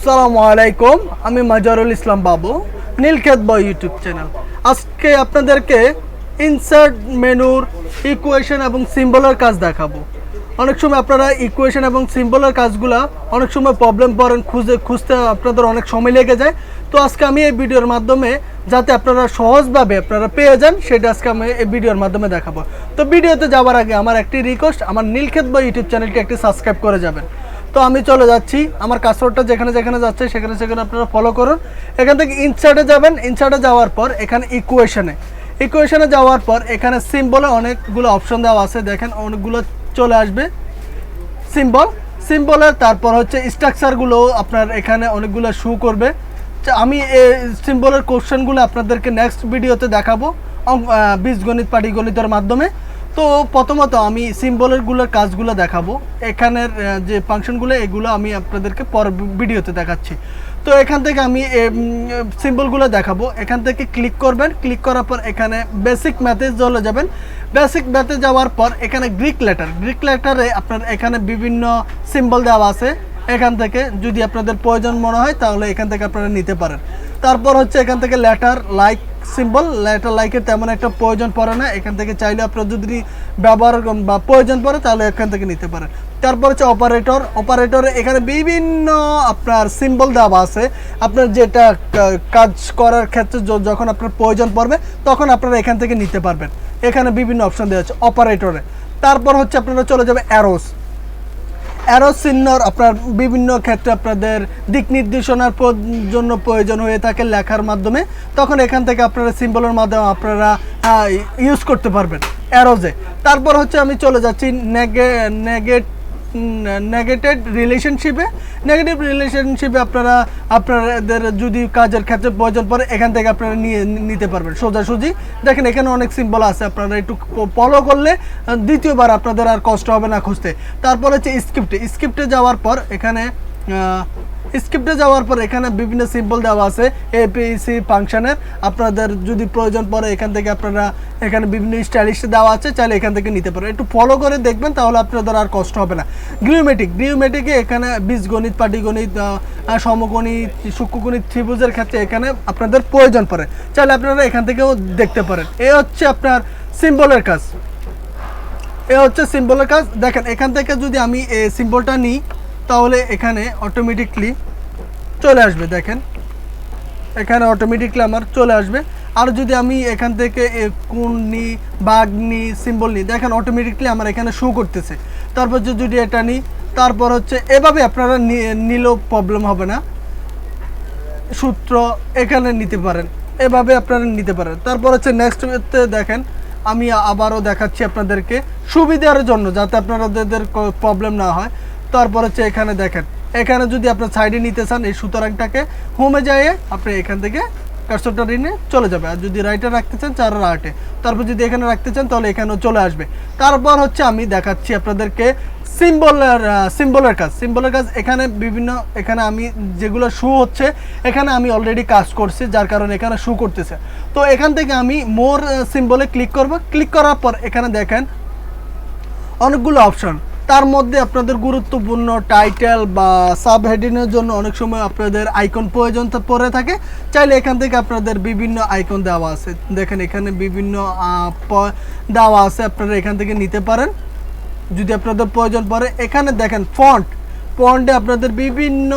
আসসালামু আলাইকুম, আমি মাজারুল ইসলাম বাবু, নীলক্ষেত বয় ইউটিউব চ্যানেল। আজকে আপনাদেরকে ইনসার্ট মেনুর ইকুয়েশন এবং সিম্বলের কাজ দেখাবো। অনেক সময় আপনারা ইকুয়েশন এবং সিম্বলের কাজগুলো অনেক সময় প্রবলেম পড়েন, খুঁজতে আপনাদের অনেক সময় লেগে যায়। তো আজকে আমি এই ভিডিওর মাধ্যমে যাতে আপনারা সহজভাবে আপনারা পেয়ে যান, সেটা আজকে আমি এই ভিডিওর মাধ্যমে দেখাবো। তো ভিডিওতে যাওয়ার আগে আমার একটি রিকোয়েস্ট, আমার নীলক্ষেত বয় ইউটিউব চ্যানেলকে একটি সাবস্ক্রাইব করে যাবেন। তো আমি চলে যাচ্ছি, আমার কার্সরটা যেখানে যেখানে যাচ্ছে সেখানে সেখানে আপনারা ফলো করুন। এখান থেকে ইনসার্টে যাবেন, ইনসার্টে যাওয়ার পর এখানে ইকুয়েশনে যাওয়ার পর এখানে সিম্বলে অনেকগুলো অপশন দেওয়া আছে, দেখেন অনেকগুলো চলে আসবে সিম্বলের। তারপর হচ্ছে স্ট্রাকচারগুলো আপনার এখানে অনেকগুলো শো করবে। আমি এই সিম্বলের কোশ্চেনগুলো আপনাদেরকে নেক্সট ভিডিওতে দেখাবো বীজগণিত পাটিগণিতের মাধ্যমে। তো প্রথমত আমি সিম্বলেরগুলোর কাজগুলো দেখাবো, এখানের যে ফাংশনগুলো এগুলো আমি আপনাদেরকে পরের ভিডিওতে দেখাচ্ছি। তো এখান থেকে আমি সিম্বলগুলো দেখাবো। এখান থেকে ক্লিক করবেন, ক্লিক করার পর এখানে বেসিক ম্যাথে চলে যাবেন। বেসিক ম্যাথে যাওয়ার পর এখানে গ্রিক লেটারে আপনার এখানে বিভিন্ন সিম্বল দেওয়া আছে। এখান থেকে যদি আপনাদের প্রয়োজন মনে হয় তাহলে এখান থেকে আপনারা নিতে পারেন। তারপর হচ্ছে এখান থেকে লেটার লাইকের তেমন একটা প্রয়োজন পড়ে না, এখান থেকে চাইলে আপনার যদি ব্যবহার বা প্রয়োজন পড়ে তাহলে এখান থেকে নিতে পারেন। তারপর হচ্ছে অপারেটরে এখানে বিভিন্ন আপনার সিম্বল দেওয়া আছে। আপনার যেটা কাজ করার ক্ষেত্রে যখন আপনার প্রয়োজন পড়বে তখন আপনারা এখান থেকে নিতে পারবেন। এখানে বিভিন্ন অপশন দেওয়া আছে অপারেটরে। তারপর হচ্ছে আপনারা চলে যাবে অ্যারোস চিহ্নর আপনার বিভিন্ন ক্ষেত্রে আপনাদের দিক নির্দেশনার জন্য প্রয়োজন হয়ে থাকে লেখার মাধ্যমে, তখন এখান থেকে আপনারা সিম্বলের মাধ্যমে আপনারা ইউজ করতে পারবেন অ্যারোজে। তারপর হচ্ছে আমি চলে যাচ্ছি নেগেটিভ রিলেশনশিপে আপনাদের যদি কাজের ক্ষেত্রে প্রয়োজন পড়ে এখান থেকে আপনারা নিতে পারবেন সোজাসুজি। দেখেন এখানে অনেক সিম্বল আছে, আপনারা একটু ফলো করলে দ্বিতীয়বার আপনাদের আর কষ্ট হবে না খুঁজতে। তারপর হচ্ছে স্ক্রিপ্টে যাওয়ার পর এখানে বিভিন্ন সিম্বল দেওয়া আছে এপিসি ফাংশনের। আপনাদের যদি প্রয়োজন পড়ে এখান থেকে আপনারা এখানে বিভিন্ন স্টাইলিশ দেওয়া আছে, চাইলে এখান থেকে নিতে পারেন। একটু ফলো করে দেখবেন তাহলে আপনাদের আর কষ্ট হবে না। গ্রিওমেটিকে এখানে বীজগণিত পাটিগণিত সমগণিত সূক্ষ্মগণিত ত্রিভুজের ক্ষেত্রে এখানে আপনাদের প্রয়োজন পড়ে, চাইলে আপনারা এখান থেকেও দেখতে পারেন। এ হচ্ছে আপনার সিম্বলের কাজ। দেখেন এখান থেকে যদি আমি এই সিম্বলটা নিই তাহলে এখানে অটোমেটিকলি চলে আসবে। দেখেন এখানে অটোমেটিকলি আমার চলে আসবে। আর যদি আমি এখান থেকে কোণ নিই, বাঘ নিই, সিম্বল নিই, দেখেন অটোমেটিকলি আমার এখানে শো করতেছে। তারপর যদি এটা নিই, তারপর হচ্ছে এভাবে আপনারা নিলেও প্রবলেম হবে না। সূত্র এখানে নিতে পারেন, এভাবে আপনারা নিতে পারেন। তারপর হচ্ছে নেক্সটতে দেখেন আমি আবারও দেখাচ্ছি আপনাদেরকে সুবিধার জন্য, যাতে আপনাদের প্রবলেম না হয়। তারপর হচ্ছে এখানে দেখেন, এখানে যদি আপনার সাইডে নিতে চান এই সুতরাংটাকে হোমে যাইয়ে আপনি এখান থেকে কার্সরটা নিয়ে চলে যাবে। আর যদি রাইটে রাখতে চান 4/8, তারপর যদি এখানে রাখতে চান তাহলে এখানেও চলে আসবে। তারপর হচ্ছে আমি দেখাচ্ছি আপনাদেরকে সিম্বলের কাজ। এখানে আমি যেগুলো শো হচ্ছে এখানে আমি অলরেডি কাজ করছি, যার কারণে এখানে শো করতেছে। তো এখান থেকে আমি মোর সিম্বলে ক্লিক করব। ক্লিক করার পর এখানে দেখেন অনেকগুলো অপশন, তার মধ্যে আপনাদের গুরুত্বপূর্ণ টাইটেল বা সাব হেডিংয়ের জন্য অনেক সময় আপনাদের আইকন প্রয়োজন পড়ে থাকে, চাইলে এখান থেকে আপনাদের বিভিন্ন আইকন দেওয়া আছে। দেখেন এখানে বিভিন্ন দেওয়া আছে, আপনারা এখান থেকে নিতে পারেন যদি আপনাদের প্রয়োজন পড়ে। এখানে দেখেন ফন্টে আপনাদের বিভিন্ন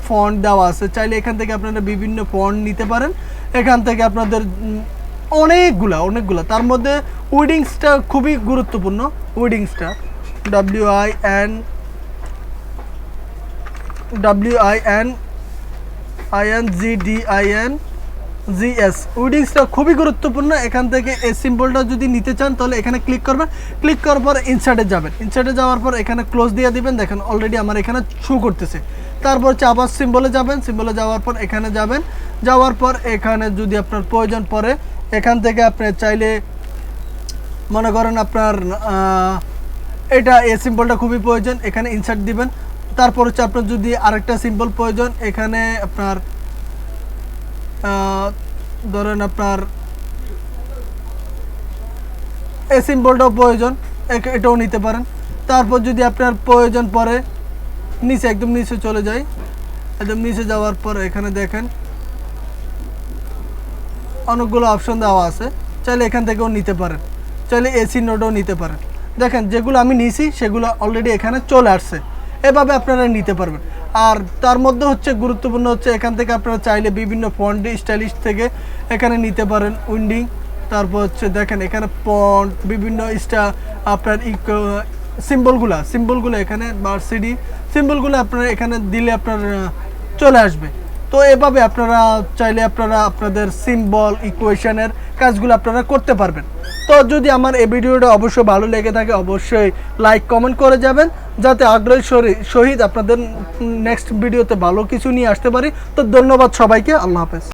ফন্ট দেওয়া আছে, চাইলে এখান থেকে আপনারা বিভিন্ন ফন্ট নিতে পারেন। এখান থেকে আপনাদের অনেকগুলা তার মধ্যে উইডিংসটা খুবই গুরুত্বপূর্ণ। উইডিংসটা WINGDINGS উইডিংসটা খুবই গুরুত্বপূর্ণ। এখান থেকে এই সিম্বলটা যদি নিতে চান তাহলে এখানে ক্লিক করবেন। ক্লিক করার পর ইনসার্টে যাওয়ার পর এখানে ক্লোজ দিয়ে দিবেন। দেখেন অলরেডি আমার এখানে শো করতেছে। তারপর হচ্ছে আবার সিম্বলে যাওয়ার পর এখানে যাওয়ার পর এখানে যদি আপনার প্রয়োজন পড়ে এখান থেকে আপনি চাইলে মনে করেন আপনার এটা এই সিম্বলটা খুবই প্রয়োজন, এখানে ইনসার্ট দিবেন। তারপর হচ্ছে আপনার যদি আরেকটা সিম্বল প্রয়োজন, এখানে আপনার ধরেন আপনার এই সিম্বলটাও প্রয়োজন, এটাও নিতে পারেন। তারপর যদি আপনার প্রয়োজন পড়ে নিচে একদম নিচে চলে যাই, একদম নিচে যাওয়ার পর এখানে দেখেন অনেকগুলো অপশন দেওয়া আছে, চাইলে এখান থেকেও নিতে পারেন, চাইলে এসি নোটও নিতে পারেন। দেখেন যেগুলো আমি নিছি সেগুলো অলরেডি এখানে চলে আসছে, এভাবে আপনারা নিতে পারবেন। আর তার মধ্যে হচ্ছে গুরুত্বপূর্ণ হচ্ছে এখান থেকে আপনারা চাইলে বিভিন্ন ফন্ট স্টাইলিশ থেকে এখানে নিতে পারেন উইন্ডিং। তারপর হচ্ছে দেখেন এখানে ফন্ট বিভিন্ন আপনার সিম্বলগুলো এখানে ভার্সিটি সিম্বলগুলো আপনারা এখানে দিলে আপনার চলে আসবে। তো এভাবে আপনারা চাইলে আপনারা আপনাদের সিম্বল ইকুয়েশনের কাজগুলো আপনারা করতে পারবেন। তো যদি আমার এই ভিডিওটা অবশ্যই ভালো লেগে থাকে অবশ্যই লাইক কমেন্ট করে যাবেন, যাতে আগ্রহের সহিত আপনাদের নেক্সট ভিডিওতে ভালো কিছু নিয়ে আসতে পারি। তো ধন্যবাদ সবাইকে, আল্লাহ হাফেজ।